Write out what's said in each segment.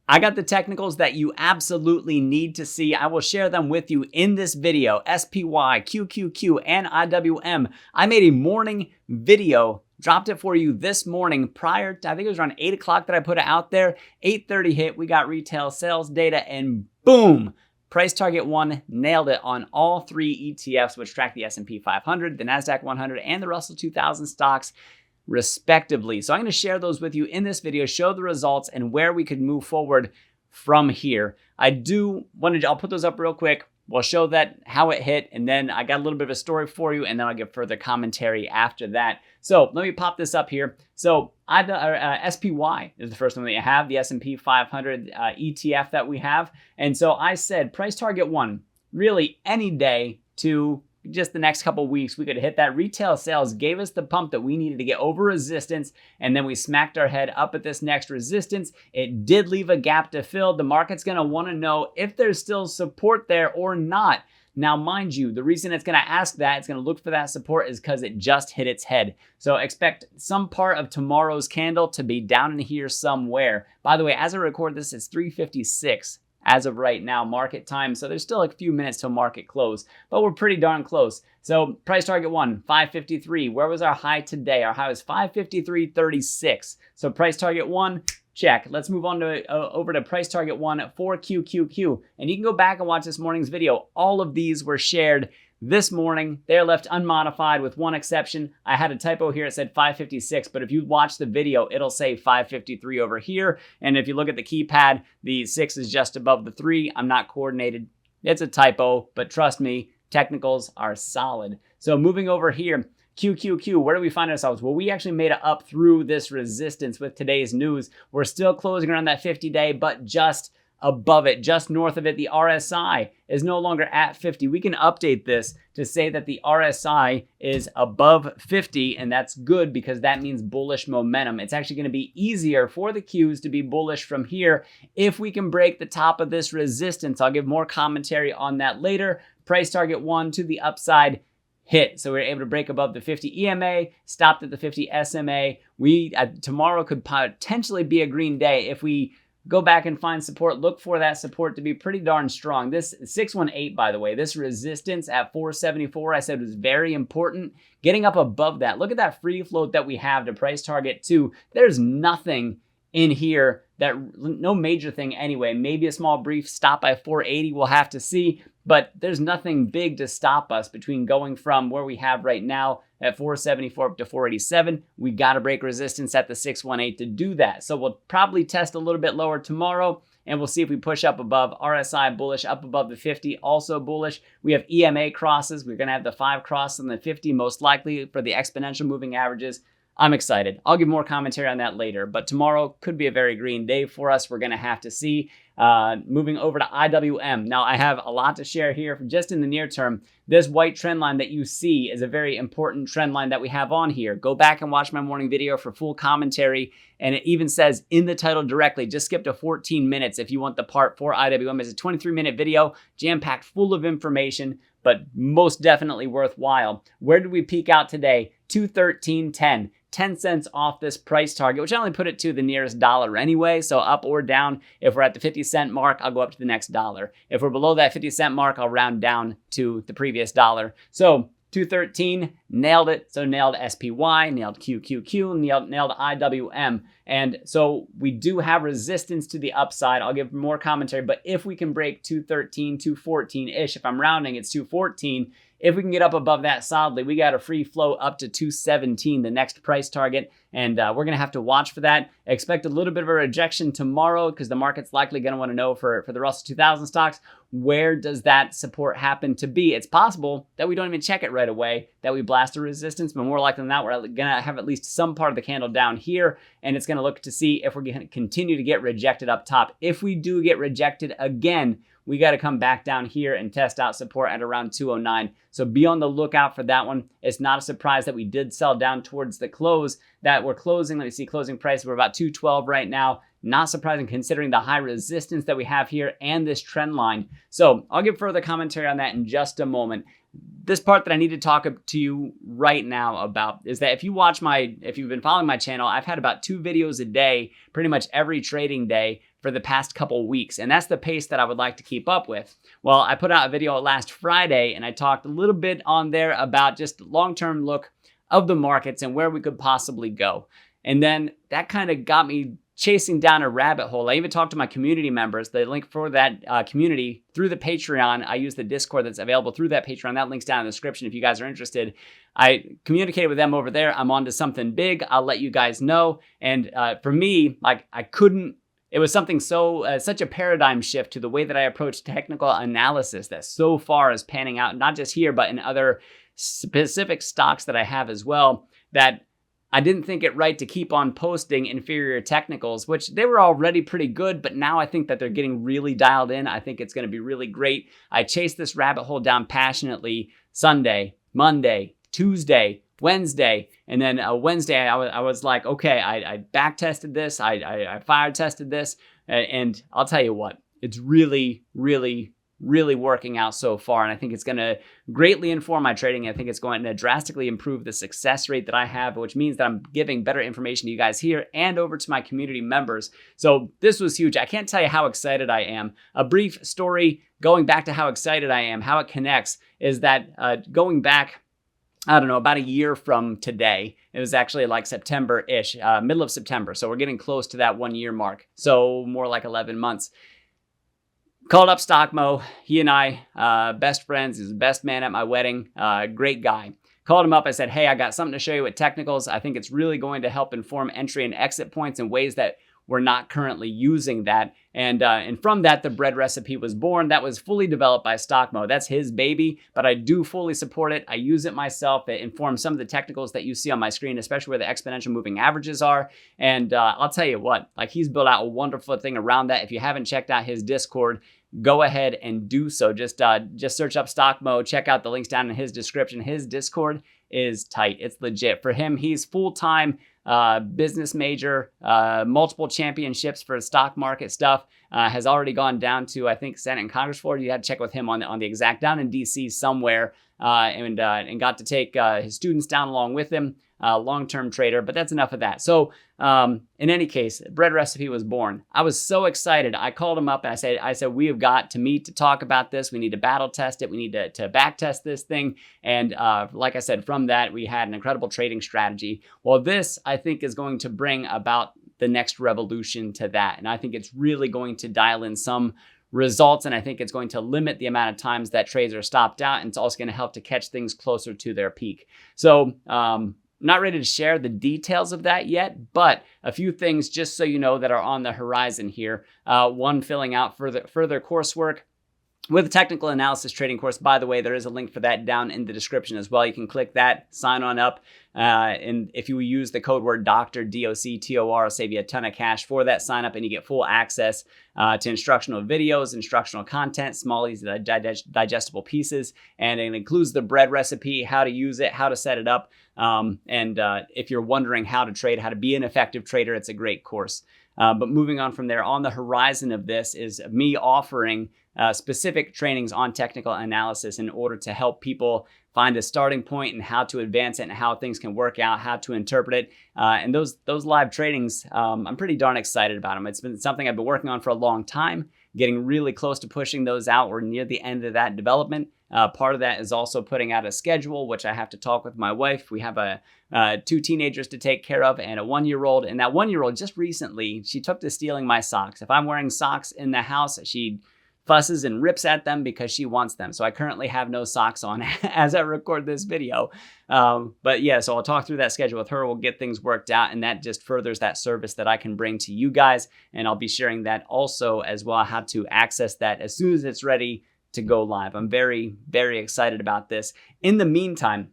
I got the technicals that you absolutely need to see. I will share them with you in this video. SPY, QQQ, and IWM. I made a morning video, dropped it for you this morning prior to, I think it was around 8 o'clock that I put it out there. 8:30 hit, we got retail sales data, and boom! Price target 1 nailed it on all 3 ETFs, which track the S&P 500, the Nasdaq-100, and the Russell 2000 stocks, respectively. So I'm going to share those with you in this video, show the results and where we could move forward from here. I'll put those up real quick. We'll show that how it hit, and then I got a little bit of a story for you, and then I'll give further commentary after that. So let me pop this up here. So SPY is the first one that you have, the S&P 500 ETF that we have. And so I said price target 1, really any day to just the next couple weeks, we could hit that. Retail sales gave us the pump that we needed to get over resistance, and then we smacked our head up at this next resistance. It did leave a gap to fill. The market's going to want to know if there's still support there or not. Now, mind you, the reason it's going to ask that, it's going to look for that support, is because it just hit its head. So expect some part of tomorrow's candle to be down in here somewhere. By the way, as I record this, it's 3:56. As of right now, market time. So there's still a few minutes till market close, but we're pretty darn close. So price target 1, 553. Where was our high today? Our high was 553.36. So price target 1, check. Let's move on to over to price target 1 for QQQ. And you can go back and watch this morning's video. All of these were shared this morning. They're left unmodified with one exception. I had a typo here. It said 556, but if you watch the video, it'll say 553 over here. And if you look at the keypad, the 6 is just above the 3. I'm not coordinated. It's a typo, but trust me, technicals are solid. So moving over here, QQQ, where do we find ourselves? Well, we actually made it up through this resistance with today's news. We're still closing around that 50-day, but just above it, just north of it. The RSI is no longer at 50. We can update this to say that the RSI is above 50, and that's good because that means bullish momentum. It's actually going to be easier for the Qs to be bullish from here if we can break the top of this resistance. I'll give more commentary on that later. Price target 1 to the upside hit. So we were able to break above the 50 EMA, stopped at the 50 SMA. Tomorrow could potentially be a green day if we go back and find support. Look for that support to be pretty darn strong. This 618, by the way, this resistance at 474, I said was very important. Getting up above that. Look at that free float that we have to price target 2. There's nothing in here no major thing anyway. Maybe a small brief stop by 480. We'll have to see. But there's nothing big to stop us between going from where we have right now at 474 up to 487. We got to break resistance at the 618 to do that. So we'll probably test a little bit lower tomorrow, and we'll see if we push up above. RSI bullish, up above the 50, also bullish. We have EMA crosses. We're going to have the 5 crosses and the 50 most likely for the exponential moving averages. I'm excited. I'll give more commentary on that later, but tomorrow could be a very green day for us. We're going to have to see. Moving over to IWM. Now, I have a lot to share here just in the near term. This white trend line that you see is a very important trend line that we have on here. Go back and watch my morning video for full commentary, and it even says in the title directly, just skip to 14 minutes if you want the part for IWM. It's a 23-minute video, jam-packed full of information, but most definitely worthwhile. Where did we peak out today? 213.10. 10 cents off this price target, which I only put it to the nearest dollar anyway, so up or down. If we're at the 50-cent mark, I'll go up to the next dollar. If we're below that 50-cent mark, I'll round down to the previous dollar. So 213, nailed it. So nailed SPY, nailed QQQ, nailed IWM. And so we do have resistance to the upside. I'll give more commentary, but if we can break 213, 214-ish, if I'm rounding, it's 214. If we can get up above that solidly, we got a free flow up to 217, the next price target, and we're going to have to watch for that. Expect a little bit of a rejection tomorrow because the market's likely going to want to know for the Russell 2000 stocks, where does that support happen to be? It's possible that we don't even check it right away, that we blast a resistance, but more likely than not, we're going to have at least some part of the candle down here, and it's going to look to see if we're going to continue to get rejected up top. If we do get rejected again, we got to come back down here and test out support at around 209. So be on the lookout for that one. It's not a surprise that we did sell down towards the close that we're closing. Let me see, closing price. We're about 212 right now. Not surprising considering the high resistance that we have here and this trend line. So I'll give further commentary on that in just a moment. This part that I need to talk to you right now about is that if you've been following my channel, I've had about 2 videos a day, pretty much every trading day for the past couple weeks. And that's the pace that I would like to keep up with. Well, I put out a video last Friday and I talked a little bit on there about just long-term look of the markets and where we could possibly go. And then that kind of got me chasing down a rabbit hole. I even talked to my community members. The link for that community through the Patreon. I use the Discord that's available through that Patreon. That link's down in the description if you guys are interested. I communicated with them over there. I'm on to something big. I'll let you guys know. And for me, like it was something such a paradigm shift to the way that I approach technical analysis that so far is panning out, not just here, but in other specific stocks that I have as well, that I didn't think it right to keep on posting inferior technicals, which they were already pretty good, but now I think that they're getting really dialed in. I think it's going to be really great. I chased this rabbit hole down passionately Sunday, Monday, Tuesday, Wednesday, and then Wednesday I was like, okay, I back tested this, I fire tested this, and I'll tell you what, it's really, really, really working out so far. And I think it's going to greatly inform my trading. I think it's going to drastically improve the success rate that I have, which means that I'm giving better information to you guys here and over to my community members. So this was huge. I can't tell you how excited I am. A brief story going back to how excited I am, how it connects is that going back, I don't know, about a year from today. It was actually like September-ish, middle of September. So we're getting close to that 1 year mark. So more like 11 months. Called up Stockmo. He and I, best friends. He's the best man at my wedding. Great guy. Called him up. I said, hey, I got something to show you with technicals. I think it's really going to help inform entry and exit points in ways that we're not currently using that. And from that, the bread recipe was born. That was fully developed by Stockmo. That's his baby, but I do fully support it. I use it myself. It informs some of the technicals that you see on my screen, especially where the exponential moving averages are. And I'll tell you what, like he's built out a wonderful thing around that. If you haven't checked out his Discord, go ahead and do so. Just search up Stockmo. Check out the links down in his description. His Discord is tight. It's legit. For him, he's full-time business major, multiple championships for stock market stuff, has already gone down to, I think, Senate and Congress floor. You had to check with him on the exact, down in DC somewhere, and got to take his students down along with him. Long-term trader, but that's enough of that. So in any case, bread recipe was born. I was so excited. I called him up and I said, we have got to meet to talk about this. We need to battle test it. We need to back test this thing. And like I said, from that, we had an incredible trading strategy. Well, this, I think, is going to bring about the next revolution to that. And I think it's really going to dial in some results, and I think it's going to limit the amount of times that trades are stopped out, and it's also going to help to catch things closer to their peak. So not ready to share the details of that yet, but a few things just so you know that are on the horizon here. One, filling out further coursework with a technical analysis trading course. By the way, there is a link for that down in the description as well. You can click that, sign on up. And if you use the code word DOCTOR, DOCTOR, it'll save you a ton of cash for that sign up, and you get full access to instructional videos, instructional content, small, easy digestible pieces. And it includes the bread recipe, how to use it, how to set it up. And if you're wondering how to trade, how to be an effective trader, it's a great course. But moving on from there, on the horizon of this is me offering specific trainings on technical analysis in order to help people find a starting point and how to advance it and how things can work out, how to interpret it. And those live trainings, I'm pretty darn excited about them. It's been something I've been working on for a long time, getting really close to pushing those out. We're near the end of that development. Part of that is also putting out a schedule, which I have to talk with my wife. We have 2 teenagers to take care of and a 1-year-old. And that 1-year-old just recently, she took to stealing my socks. If I'm wearing socks in the house, she fusses and rips at them because she wants them. So I currently have no socks on as I record this video. But yeah, so I'll talk through that schedule with her. We'll get things worked out, and that just furthers that service that I can bring to you guys. And I'll be sharing that also as well, how to access that as soon as it's ready to go live. I'm very, very excited about this. In the meantime,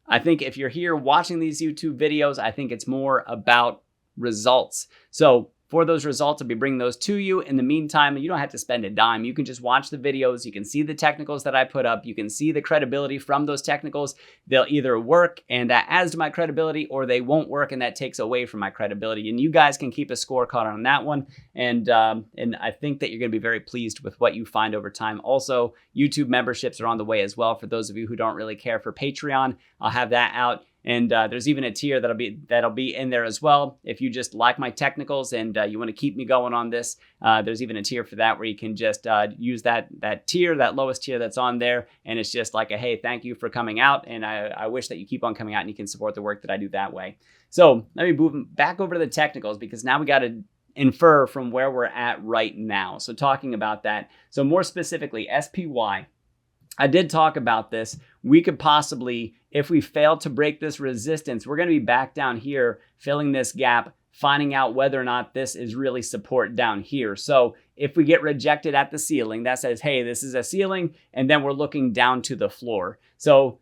I think if you're here watching these YouTube videos, I think it's more about results. So for those results. I'll be bringing those to you. In the meantime, you don't have to spend a dime. You can just watch the videos. You can see the technicals that I put up. You can see the credibility from those technicals. They'll either work and that adds to my credibility, or they won't work and that takes away from my credibility. And you guys can keep a scorecard on that one. And I think that you're going to be very pleased with what you find over time. Also, YouTube memberships are on the way as well. For those of you who don't really care for Patreon, I'll have that out. And there's even a tier that'll be in there as well. If you just like my technicals and you want to keep me going on this, there's even a tier for that where you can just use that tier, that lowest tier that's on there. And it's just like a, hey, thank you for coming out. And I wish that you keep on coming out and you can support the work that I do that way. So let me move back over to the technicals, because now we got to infer from where we're at right now. So talking about that. So more specifically, SPY. I did talk about this. We could possibly, if we fail to break this resistance, we're going to be back down here, filling this gap, finding out whether or not this is really support down here. So if we get rejected at the ceiling, that says, hey, this is a ceiling, and then we're looking down to the floor. So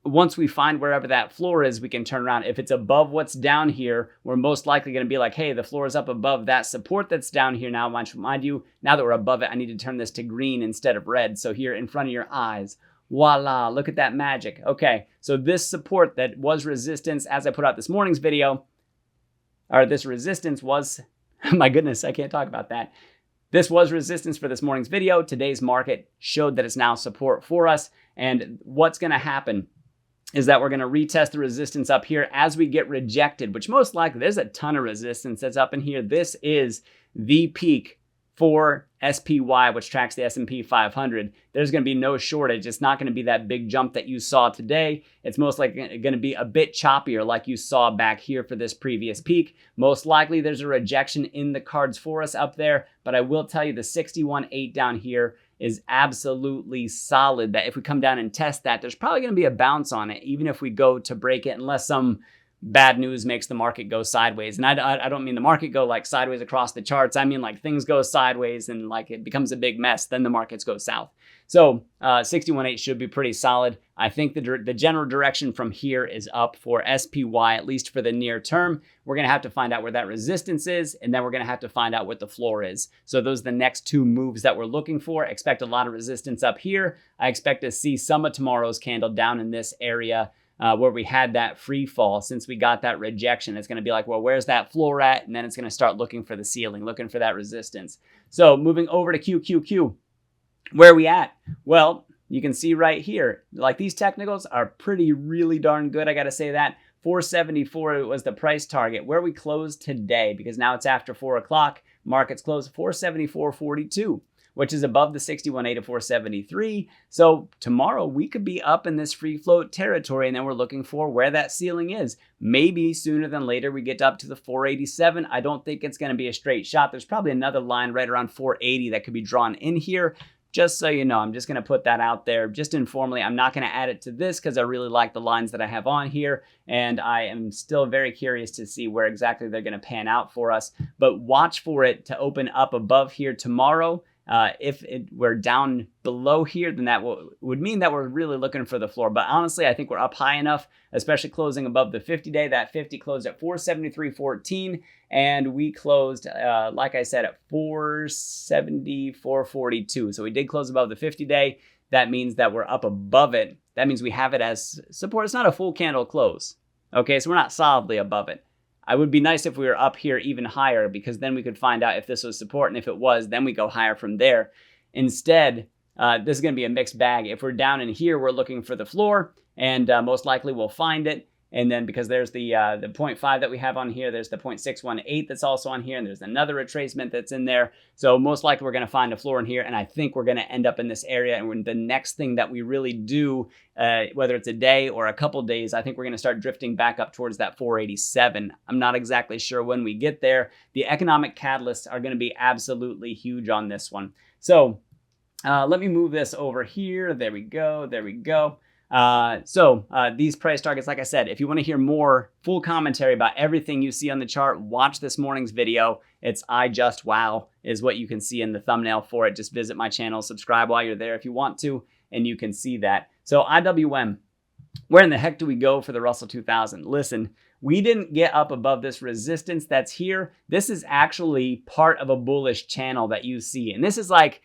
once we find wherever that floor is, we can turn around. If it's above what's down here, we're most likely going to be like, hey, the floor is up above that support that's down here now. Mind you, now that we're above it, I need to turn this to green instead of red. So here in front of your eyes, voila, look at that magic. Okay, so this support that was resistance, as I put out this morning's video, or this resistance was, my goodness, I can't talk about that. This was resistance for this morning's video. Today's market showed that it's now support for us. And what's going to happen is that we're going to retest the resistance up here as we get rejected, which most likely there's a ton of resistance that's up in here. This is the peak for SPY, which tracks the S&P 500. There's going to be no shortage. It's not going to be that big jump that you saw today. It's most likely going to be a bit choppier like you saw back here for this previous peak. Most likely there's a rejection in the cards for us up there, but I will tell you the 61.8 down here is absolutely solid, that if we come down and test that, there's probably going to be a bounce on it, even if we go to break it, unless some bad news makes the market go sideways. And I don't mean the market go like sideways across the charts. I mean like things go sideways and like it becomes a big mess, then the markets go south. So 61.8 should be pretty solid. I think the general direction from here is up for SPY, at least for the near term. We're going to have to find out where that resistance is, and then we're going to have to find out what the floor is. So those are the next two moves that we're looking for. Expect a lot of resistance up here. I expect to see some of tomorrow's candle down in this area where we had that free fall. Since we got that rejection, it's going to be like, well, where's that floor at? And then it's going to start looking for the ceiling, looking for that resistance. So moving over to QQQ. Where are we at? Well, you can see right here, like these technicals are really darn good. I got to say that. 474 was the price target. Where we closed today, because now it's after 4 o'clock, markets closed 474.42, which is above the 61.8 of 473. So tomorrow we could be up in this free float territory, and then we're looking for where that ceiling is. Maybe sooner than later we get up to the 487. I don't think it's going to be a straight shot. There's probably another line right around 480 that could be drawn in here. Just so you know, I'm just going to put that out there just informally. I'm not going to add it to this because I really like the lines that I have on here. And I am still very curious to see where exactly they're going to pan out for us. But watch for it to open up above here tomorrow. If we're down below here, then that would mean that we're really looking for the floor. But honestly, I think we're up high enough, especially closing above the 50-day. That 50 closed at 473.14, and we closed, like I said, at 474.42. So we did close above the 50-day. That means that we're up above it. That means we have it as support. It's not a full candle close. Okay, so we're not solidly above it. It would be nice if we were up here even higher, because then we could find out if this was support, and if it was, then we go higher from there. Instead, this is going to be a mixed bag. If we're down in here, we're looking for the floor, and most likely we'll find it. And then because there's the 0.5 that we have on here, there's the 0.618 that's also on here, and there's another retracement that's in there. So most likely we're going to find a floor in here, and I think we're going to end up in this area. And the next thing that we really do, whether it's a day or a couple days, I think we're going to start drifting back up towards that 487. I'm not exactly sure when we get there. The economic catalysts are going to be absolutely huge on this one. So let me move this over here. There we go. There we go. These price targets, like I said, if you want to hear more full commentary about everything you see on the chart, watch this morning's video. It's I Just Wow is what you can see in the thumbnail for it. Just visit my channel, subscribe while you're there if you want to, and you can see that. So IWM, where in the heck do we go for the Russell 2000? Listen, we didn't get up above this resistance that's here. This is actually part of a bullish channel that you see. And this is like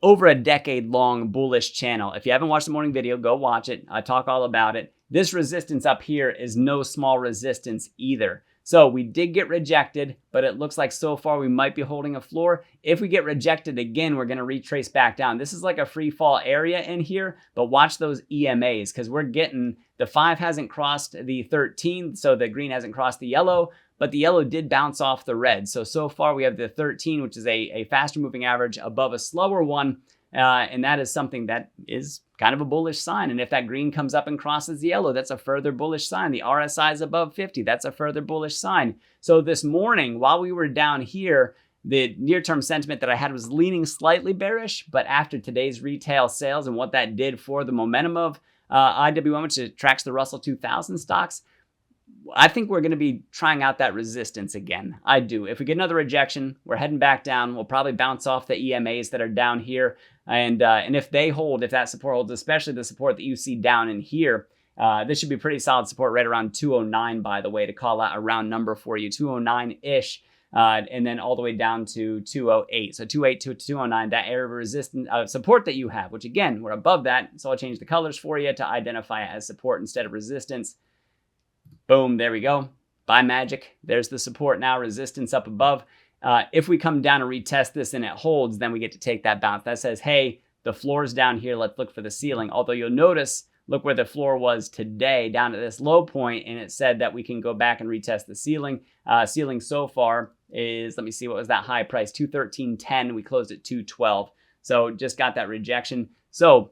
over a decade long bullish channel. If you haven't watched the morning video, go watch it. I talk all about it. This resistance up here is no small resistance either. So we did get rejected, but it looks like so far we might be holding a floor. If we get rejected again, we're going to retrace back down. This is like a free fall area in here, but watch those EMAs because we're getting the 5 hasn't crossed the 13, so the green hasn't crossed the yellow, but the yellow did bounce off the red. So far we have the 13, which is a faster moving average above a slower one. And that is something that is kind of a bullish sign. And if that green comes up and crosses the yellow, that's a further bullish sign. The RSI is above 50. That's a further bullish sign. So this morning, while we were down here, the near-term sentiment that I had was leaning slightly bearish. But after today's retail sales and what that did for the momentum of IWM, which tracks the Russell 2000 stocks, I think we're going to be trying out that resistance again. I do. If we get another rejection, we're heading back down. We'll probably bounce off the EMAs that are down here. And if they hold, if that support holds, especially the support that you see down in here, this should be pretty solid support right around 209, by the way, to call out a round number for you, 209-ish, and then all the way down to 208. So 208 to 209, that area of resistance support that you have, which again, we're above that. So I'll change the colors for you to identify it as support instead of resistance. Boom, there we go. By magic, there's the support now, resistance up above. If we come down and retest this and it holds, then we get to take that bounce. That says, hey, the floor's down here. Let's look for the ceiling. Although you'll notice, look where the floor was today, down at this low point, and it said that we can go back and retest the ceiling. Ceiling so far is, let me see, what was that high price? 213.10. We closed at 212. So just got that rejection. So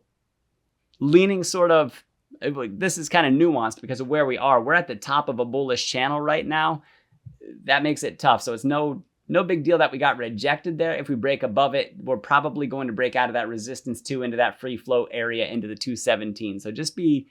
leaning sort of, this is kind of nuanced because of where we are. We're at the top of a bullish channel right now. That makes it tough. So it's no big deal that we got rejected there. If we break above it, we're probably going to break out of that resistance too into that free float area into the 217. So just be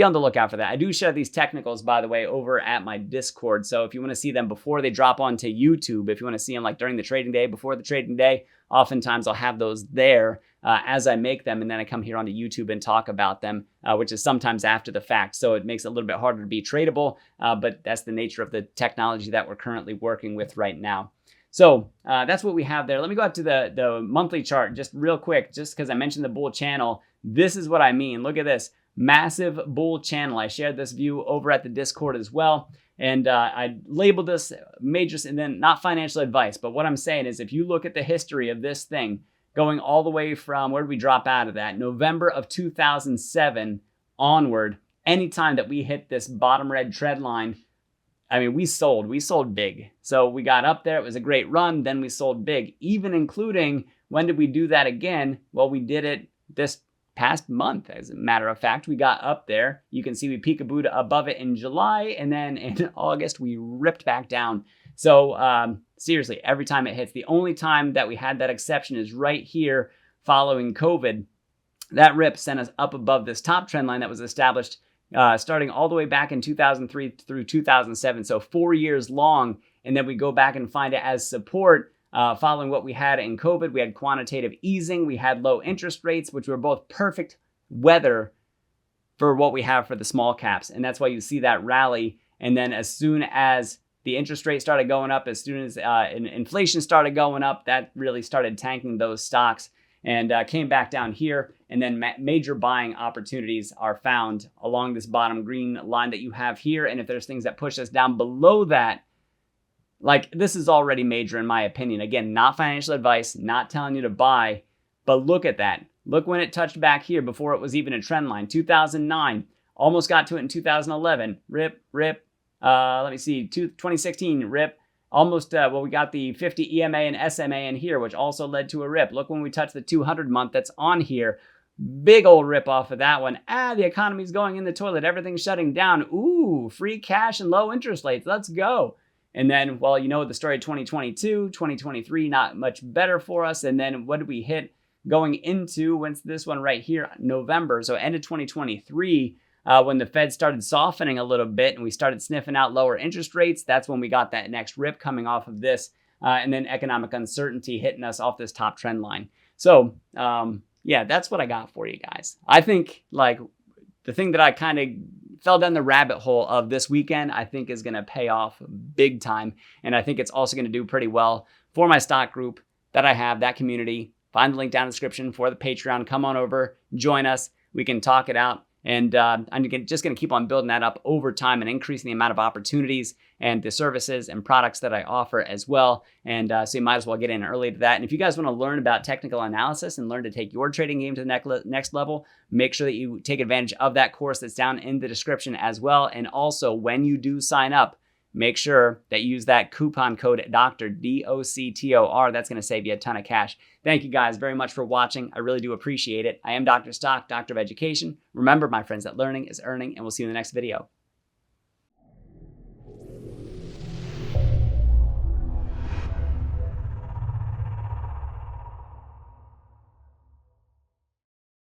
on the lookout for that. I do share these technicals, by the way, over at my Discord. So if you want to see them before they drop onto YouTube, if you want to see them like during the trading day, before the trading day, oftentimes I'll have those there as I make them. And then I come here onto YouTube and talk about them, which is sometimes after the fact. So it makes it a little bit harder to be tradable, but that's the nature of the technology that we're currently working with right now. So that's what we have there. Let me go up to the monthly chart just real quick, just because I mentioned the bull channel. This is what I mean. Look at this. Massive bull channel. I shared this view over at the Discord as well. And I labeled this major, and then not financial advice. But what I'm saying is if you look at the history of this thing, going all the way from, where did we drop out of that? November of 2007 onward, anytime that we hit this bottom red trend line, I mean, we sold big. So we got up there. It was a great run. Then we sold big, even including, when did we do that again? Well, we did it this past month. As a matter of fact, we got up there. You can see we peekabooed above it in July, and then in August, we ripped back down. So seriously, every time it hits, the only time that we had that exception is right here following COVID. That rip sent us up above this top trend line that was established starting all the way back in 2003 through 2007. So 4 years long. And then we go back and find it as support following what we had in COVID. We had quantitative easing. We had low interest rates, which were both perfect weather for what we have for the small caps. And that's why you see that rally. And then as soon as the interest rate started going up, as soon as inflation started going up, that really started tanking those stocks and came back down here. And then major buying opportunities are found along this bottom green line that you have here. And if there's things that push us down below that, like this is already major in my opinion. Again, not financial advice, not telling you to buy, but look at that. Look when it touched back here before it was even a trend line. 2009, almost got to it in 2011. Rip. Let me see, 2016, rip. Almost, we got the 50 EMA and SMA in here, which also led to a rip. Look when we touched the 200 month that's on here. Big old rip off of that one. The economy's going in the toilet. Everything's shutting down. Ooh, free cash and low interest rates. Let's go. And then, well, you know the story of 2022, 2023, not much better for us. And then what did we hit going into, when's this one right here, November. So end of 2023, when the Fed started softening a little bit and we started sniffing out lower interest rates, that's when we got that next rip coming off of this. And then economic uncertainty hitting us off this top trend line. So, yeah, that's what I got for you guys. I think like the thing that I kind of fell down the rabbit hole of this weekend, I think is going to pay off big time. And I think it's also going to do pretty well for my stock group that I have, that community. Find the link down in the description for the Patreon. Come on over, join us. We can talk it out. And I'm just going to keep on building that up over time and increasing the amount of opportunities and the services and products that I offer as well. And so you might as well get in early to that. And if you guys want to learn about technical analysis and learn to take your trading game to the next level, make sure that you take advantage of that course that's down in the description as well. And also, when you do sign up, make sure that you use that coupon code DOCTOR, DOCTOR. That's going to save you a ton of cash. Thank you guys very much for watching. I really do appreciate it. I am Dr. Stock, Doctor of Education. Remember, my friends, that learning is earning, and we'll see you in the next video.